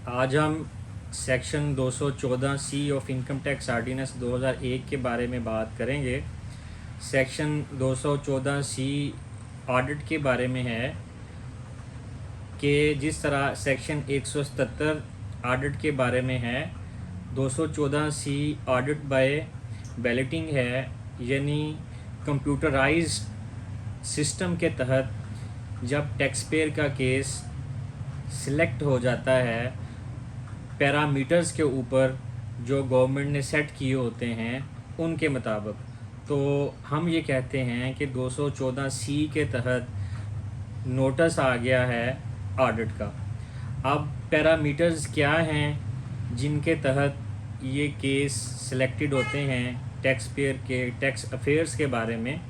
आज हम section 214 C of income tax ordinance 2001 के बारे में बात करेंगे। सेक्शन 214 सी ऑडिट के बारे में है कि जिस तरह सेक्शन 177 ऑडिट के बारे में है, 214 सी ऑडिट बाय बैलेटिंग है, यानी कंप्यूटराइज्ड सिस्टम के तहत जब टैक्स पेयर का केस सिलेक्ट हो जाता है पैरामीटर्स के ऊपर जो गवर्नमेंट ने सेट किए होते हैं उनके मुताबिक, तो हम ये कहते हैं कि 214 सी के तहत नोटिस आ गया है ऑडिट का। अब पैरामीटर्स क्या हैं जिनके तहत ये केस सिलेक्टेड होते हैं टैक्स पेयर के टैक्स अफेयर्स के बारे में।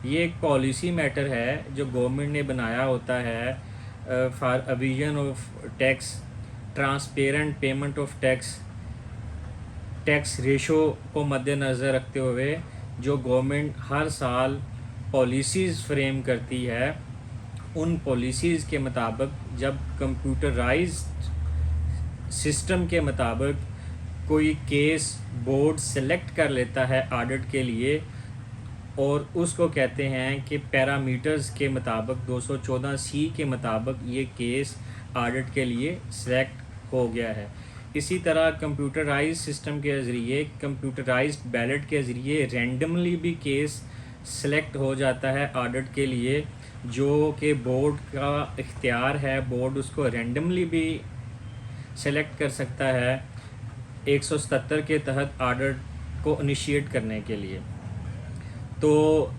ये एक पॉलिसी मैटर है जो गवर्नमेंट ने बनाया होता है for evasion of tax, transparent payment of tax, tax ratio को मद्देनज़र रखते हुए जो गवर्नमेंट हर साल पॉलिसीज़ फ्रेम करती है, उन पॉलिसीज़ के मुताबिक जब कंप्यूटराइज्ड सिस्टम के मुताबिक कोई केस बोर्ड सेलेक्ट कर लेता है ऑडिट के लिए, और उसको कहते हैं कि पैरामीटर्स के मुताबिक 214 सी के मुताबिक ये केस ऑडिट के लिए सेलेक्ट हो गया है। इसी तरह कंप्यूटराइज सिस्टम के ज़रिए, कंप्यूटराइज्ड बैलेट के ज़रिए रैंडमली भी केस सेलेक्ट हो जाता है ऑडिट के लिए, जो कि बोर्ड का इख्तियार है। बोर्ड उसको रैंडमली भी सेलेक्ट कर सकता है 177 के तहत ऑडिट को इनिशिएट करने के लिए। तो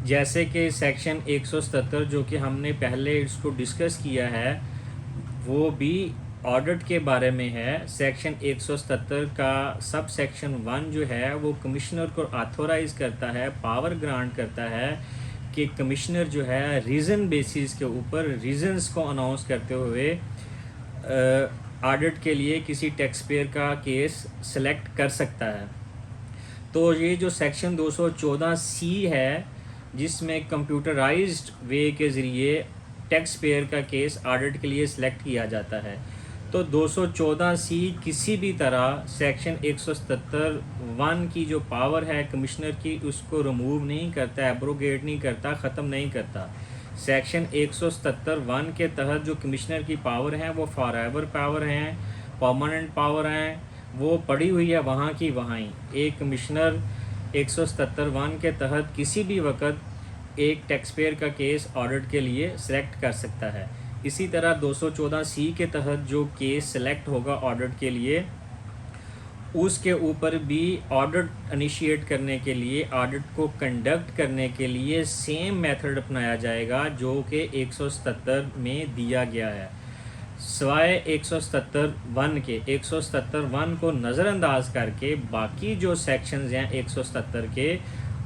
जैसे कि सेक्शन 177 जो कि हमने पहले इसको डिस्कस किया है वो भी ऑडिट के बारे में है। सेक्शन 177 का सब सेक्शन 1 जो है वो कमिश्नर को ऑथोराइज़ करता है, पावर ग्रांट करता है कि कमिश्नर जो है रीज़न बेसिस के ऊपर रीज़न्स को अनाउंस करते हुए ऑडिट के लिए किसी टैक्स पेयर का केस सेलेक्ट कर सकता है। तो ये जो सेक्शन 214 सी है जिसमें कंप्यूटराइज्ड वे के ज़रिए टैक्स पेयर का केस ऑडिट के लिए सिलेक्ट किया जाता है, तो 214 सी किसी भी तरह सेक्शन 177(1) की जो पावर है कमिश्नर की उसको रिमूव नहीं करता, एब्रोगेट नहीं करता, ख़त्म नहीं करता। सेक्शन 177(1) के तहत जो कमिश्नर की पावर हैं वो फॉरएवर पावर हैं, परमानेंट पावर हैं, वो पड़ी हुई है वहाँ की वहाँ ही। एक कमिश्नर 177(1) के तहत किसी भी वक्त एक टैक्स पेयर का केस ऑडिट के लिए सिलेक्ट कर सकता है। इसी तरह 214 सी के तहत जो केस सिलेक्ट होगा ऑडिट के लिए, उसके ऊपर भी ऑडिट इनिशिएट करने के लिए, ऑडिट को कंडक्ट करने के लिए सेम मेथड अपनाया जाएगा जो कि 177 में दिया गया है। सिवाय 177(1) के, 177(1) को नज़रअंदाज करके बाकी जो सेक्शंस हैं 177 के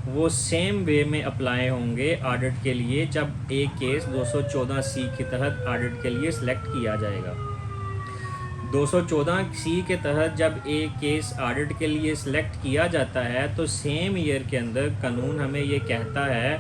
वो सेम वे में अप्लाई होंगे ऑडिट के लिए जब एक केस 214 सी के तहत ऑडिट के लिए सिलेक्ट किया जाएगा। 214 सी के तहत जब एक केस ऑडिट के लिए सिलेक्ट किया जाता है तो सेम ईयर के अंदर कानून हमें ये कहता है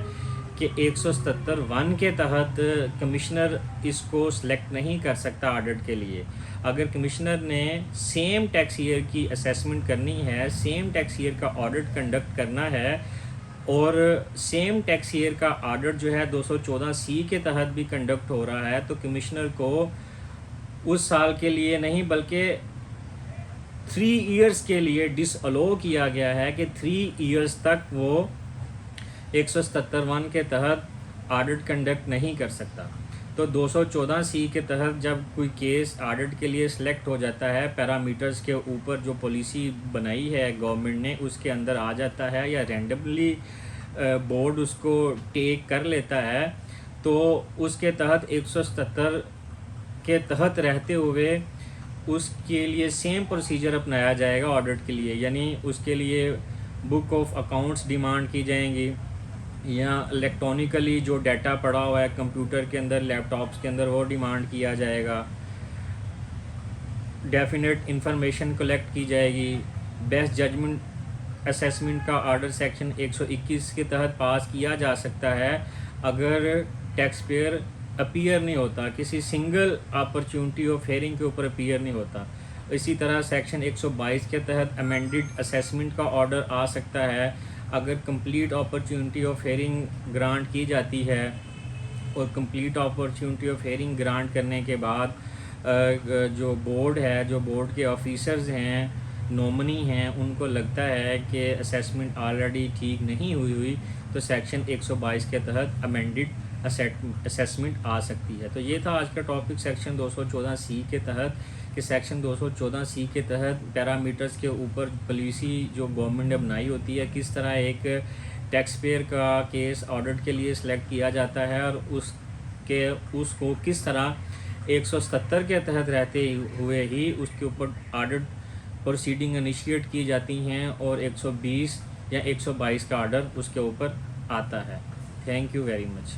कि 177(1) के तहत कमिश्नर इसको सिलेक्ट नहीं कर सकता ऑडिट के लिए। अगर कमिश्नर ने सेम टैक्स ईयर की असेसमेंट करनी है, सेम टैक्स ईयर का ऑडिट कंडक्ट करना है और सेम टैक्स ईयर का ऑडिट जो है 214 सी के तहत भी कंडक्ट हो रहा है, तो कमिश्नर को उस साल के लिए नहीं बल्कि 3 इयर्स के लिए डिसअलो किया गया है कि 3 इयर्स तक वो 177(1) के तहत ऑडिट कंडक्ट नहीं कर सकता। तो 214 सी के तहत जब कोई केस ऑडिट के लिए सिलेक्ट हो जाता है, पैरामीटर्स के ऊपर जो पॉलिसी बनाई है गवर्नमेंट ने उसके अंदर आ जाता है या रैंडमली बोर्ड उसको टेक कर लेता है, तो उसके तहत 177 के तहत रहते हुए उसके लिए सेम प्रोसीजर अपनाया जाएगा ऑडिट के लिए। यानी उसके लिए बुक ऑफ अकाउंट्स डिमांड की जाएंगी या इलेक्ट्रॉनिकली जो डाटा पड़ा हुआ है कंप्यूटर के अंदर, लैपटॉप्स के अंदर, वो डिमांड किया जाएगा। डेफिनेट इंफॉर्मेशन कलेक्ट की जाएगी। बेस्ट जजमेंट असेसमेंट का ऑर्डर सेक्शन 121 के तहत पास किया जा सकता है अगर टैक्स पेयर अपीयर नहीं होता, किसी सिंगल अपॉर्चुनिटी ऑफ हेयरिंग के ऊपर अपीयर नहीं होता। इसी तरह सेक्शन 122 के तहत अमेंडेड असेसमेंट का ऑर्डर आ सकता है अगर complete opportunity of hearing grant की जाती है, और complete opportunity of hearing grant करने के बाद जो बोर्ड है, जो बोर्ड के ऑफिसर्स हैं, नॉमिनी हैं, उनको लगता है कि असेसमेंट ऑलरेडी ठीक नहीं हुई, तो सेक्शन 122 के तहत अमेंडेड असेसमेंट आ सकती है। तो ये था आज का टॉपिक सेक्शन 214C के तहत, कि सेक्शन 214C के तहत पैरामीटर्स के ऊपर पॉलिसी जो गवर्नमेंट ने बनाई होती है, किस तरह एक टैक्स पेयर का केस ऑडिट के लिए सिलेक्ट किया जाता है, और उसको किस तरह 177 के तहत रहते हुए ही उसके ऊपर ऑडिट प्रोसीडिंग इनिशिएट की जाती हैं, और 120 या 122 का ऑर्डर उसके ऊपर आता है। Thank you very much.